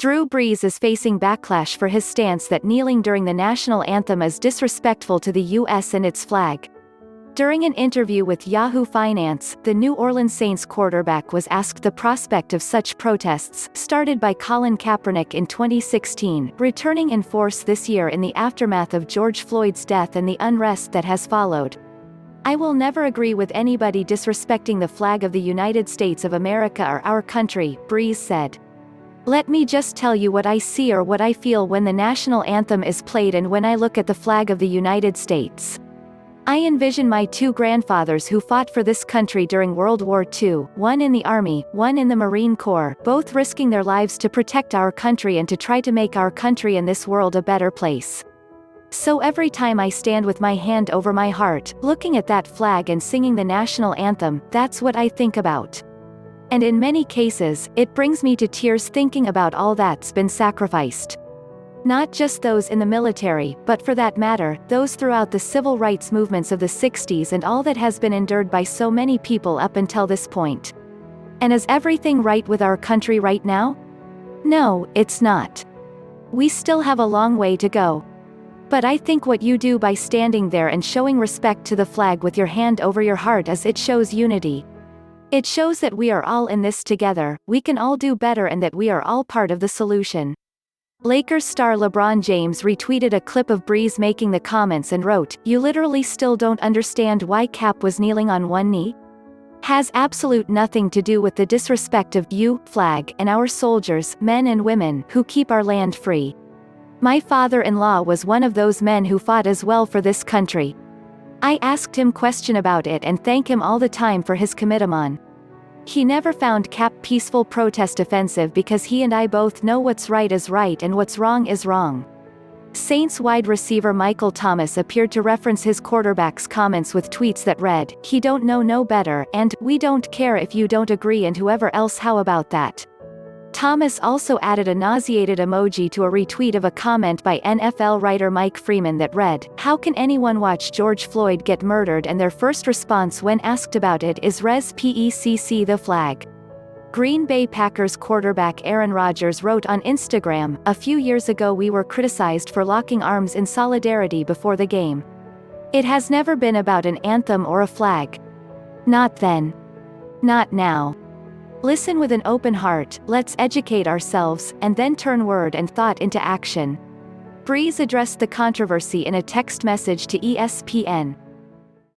Drew Brees is facing backlash for his stance that kneeling during the national anthem is disrespectful to the U.S. and its flag. During an interview with Yahoo Finance, the New Orleans Saints quarterback was asked the prospect of such protests, started by Colin Kaepernick in 2016, returning in force this year in the aftermath of George Floyd's death and the unrest that has followed. "I will never agree with anybody disrespecting the flag of the United States of America or our country," Brees said. "Let me just tell you what I see or what I feel when the national anthem is played and when I look at the flag of the United States. I envision my two grandfathers who fought for this country during World War II, one in the Army, one in the Marine Corps, both risking their lives to protect our country and to try to make our country and this world a better place. So every time I stand with my hand over my heart, looking at that flag and singing the national anthem, that's what I think about. And in many cases, it brings me to tears thinking about all that's been sacrificed. Not just those in the military, but for that matter, those throughout the civil rights movements of the 60s and all that has been endured by so many people up until this point. And is everything right with our country right now? No, it's not. We still have a long way to go. But I think what you do by standing there and showing respect to the flag with your hand over your heart is it shows unity. It shows that we are all in this together, we can all do better and that we are all part of the solution." Lakers star LeBron James retweeted a clip of Brees making the comments and wrote, "You literally still don't understand why Cap was kneeling on one knee? Has absolute nothing to do with the disrespect of you, flag, and our soldiers, men and women, who keep our land free. My father-in-law was one of those men who fought as well for this country. I asked him question about it and thank him all the time for his commitment. He never found Cap peaceful protest offensive because he and I both know what's right is right and what's wrong is wrong." Saints wide receiver Michael Thomas appeared to reference his quarterback's comments with tweets that read, "He don't know no better," and "We don't care if you don't agree and whoever else how about that." Thomas also added a nauseated emoji to a retweet of a comment by NFL writer Mike Freeman that read, "How can anyone watch George Floyd get murdered and their first response when asked about it is respect the flag?" Green Bay Packers quarterback Aaron Rodgers wrote on Instagram, "A few years ago we were criticized for locking arms in solidarity before the game. It has never been about an anthem or a flag. Not then. Not now. Listen with an open heart, let's educate ourselves, and then turn word and thought into action." Brees addressed the controversy in a text message to ESPN.